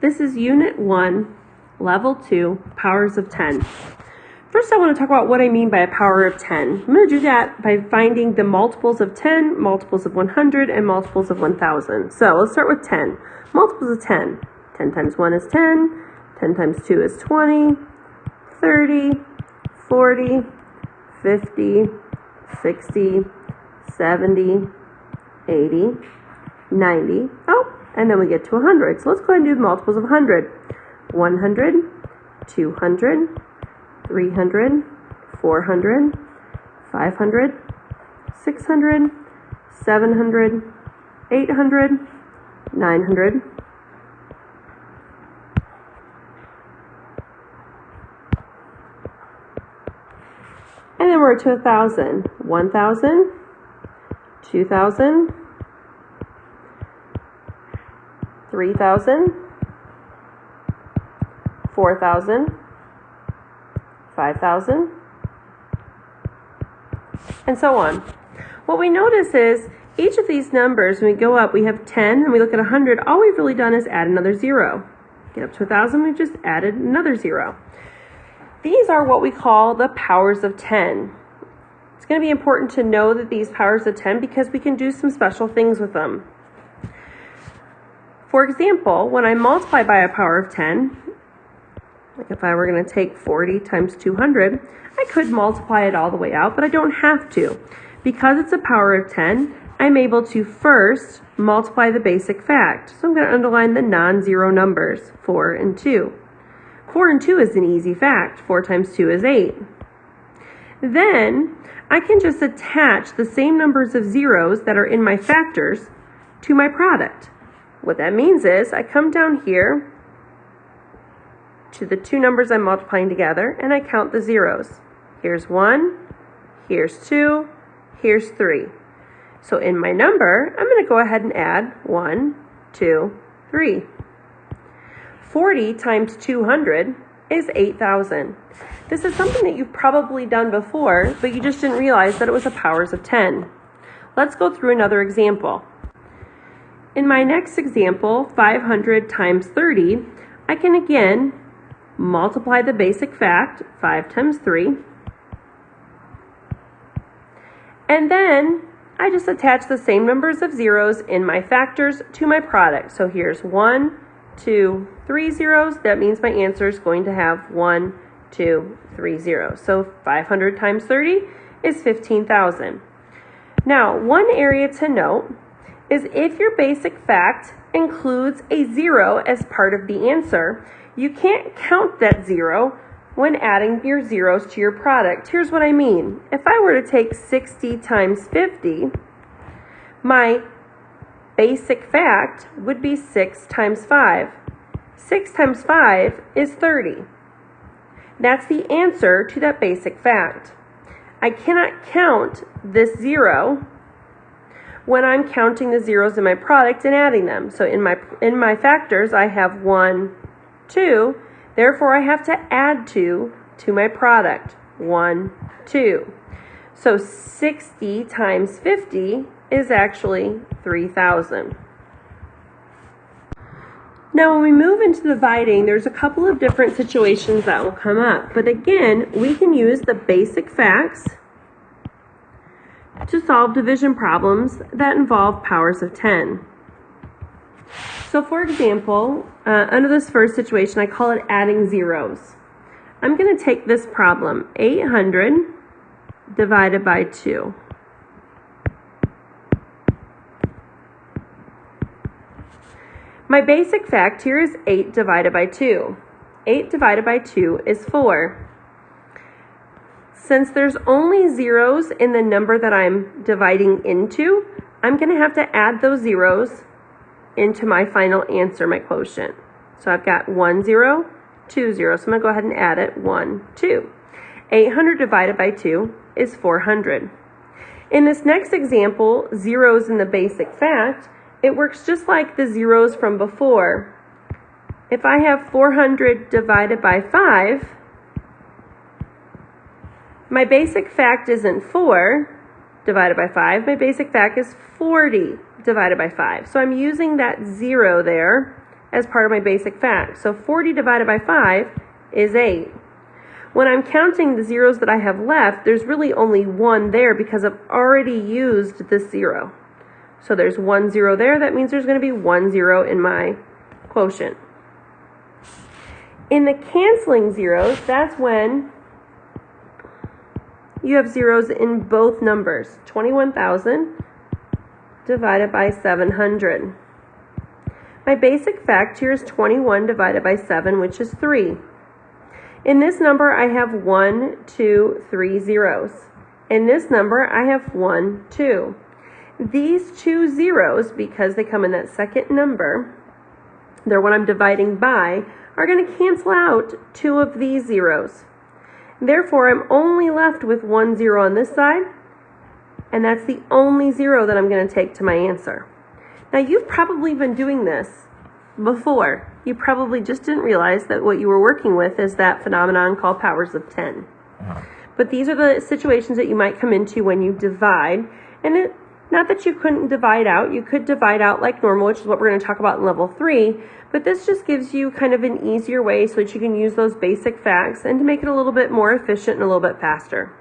This is Unit 1, Level 2, Powers of 10. First, I want to talk about what I mean by a power of 10. I'm going to do that by finding the multiples of 10, multiples of 100, and multiples of 1,000. So let's start with 10. Multiples of 10. 10 times 1 is 10. 10 times 2 is 20. 30, 40, 50, 60, 70, 80, 90. Oh, and then we get to 100. So let's go ahead and do the multiples of 100. 100, 200, 300, 400, 500, 600, 700, 800, 900, and then we're to 1,000. 1,000, 2,000, 3,000, 4,000, 5,000, and so on. What we notice is each of these numbers, when we go up, we have 10, and we look at 100, all we've really done is add another 0. Get up to 1,000, we've just added another 0. These are what we call the powers of 10. It's going to be important to know that these powers of 10 because we can do some special things with them. For example, when I multiply by a power of 10, like if I were going to take 40 times 200, I could multiply it all the way out, but I don't have to. Because it's a power of 10, I'm able to first multiply the basic fact. So I'm going to underline the non-zero numbers, 4 and 2. 4 and 2 is an easy fact. 4 times 2 is 8. Then I can just attach the same numbers of zeros that are in my factors to my product. What that means is I come down here to the two numbers I'm multiplying together and I count the zeros. Here's 1, here's 2, here's 3. So in my number, I'm going to go ahead and add 1, 2, 3. 40 times 200 is 8,000. This is something that you've probably done before, but you just didn't realize that it was a powers of 10. Let's go through another example. In my next example, 500 times 30, I can again multiply the basic fact, 5 times 3, and then I just attach the same numbers of zeros in my factors to my product. So here's 1, 2, 3 zeros. That means my answer is going to have 1, 2, 3 zeros. So 500 times 30 is 15,000. Now, one area to note is if your basic fact includes a 0 as part of the answer, you can't count that 0 when adding your zeros to your product. Here's what I mean. If I were to take 60 times 50, my basic fact would be 6 times 5. 6 times 5 is 30. That's the answer to that basic fact. I cannot count this 0 when I'm counting the zeros in my product and adding them. So in my factors, I have 1, 2. Therefore, I have to add 2 to my product. 1, 2. So 60 times 50 is actually 3,000. Now, when we move into dividing, there's a couple of different situations that will come up. But again, we can use the basic facts to solve division problems that involve powers of 10. So for example, under this first situation, I call it adding zeros. I'm going to take this problem, 800 divided by 2. My basic fact here is 8 divided by 2. 8 divided by 2 is 4. Since there's only zeros in the number that I'm dividing into, I'm going to have to add those zeros into my final answer, my quotient. So I've got 1 0, 2 0. So I'm going to go ahead and add it, 1, 2. 800 divided by 2 is 400. In this next example, zeros in the basic fact, it works just like the zeros from before. If I have 400 divided by 5, my basic fact isn't 4 divided by 5. My basic fact is 40 divided by 5. So I'm using that 0 there as part of my basic fact. So 40 divided by 5 is 8. When I'm counting the zeros that I have left, there's really only one there because I've already used this 0. So there's 1 0 there. That means there's going to be 1 0 in my quotient. In the canceling zeros, that's when you have zeros in both numbers. 21,000 divided by 700. My basic fact here is 21 divided by 7, which is 3. In this number, I have 1, 2, 3 zeros. In this number, I have 1, 2. These two zeros, because they come in that second number, they're what I'm dividing by, are going to cancel out 2 of these zeros. Therefore, I'm only left with 1 0 on this side, and that's the only 0 that I'm going to take to my answer. Now, you've probably been doing this before. You probably just didn't realize that what you were working with is that phenomenon called powers of 10. But these are the situations that you might come into when you divide. And not that you couldn't divide out. You could divide out like normal, which is what we're going to talk about in level 3. But this just gives you kind of an easier way so that you can use those basic facts and to make it a little bit more efficient and a little bit faster.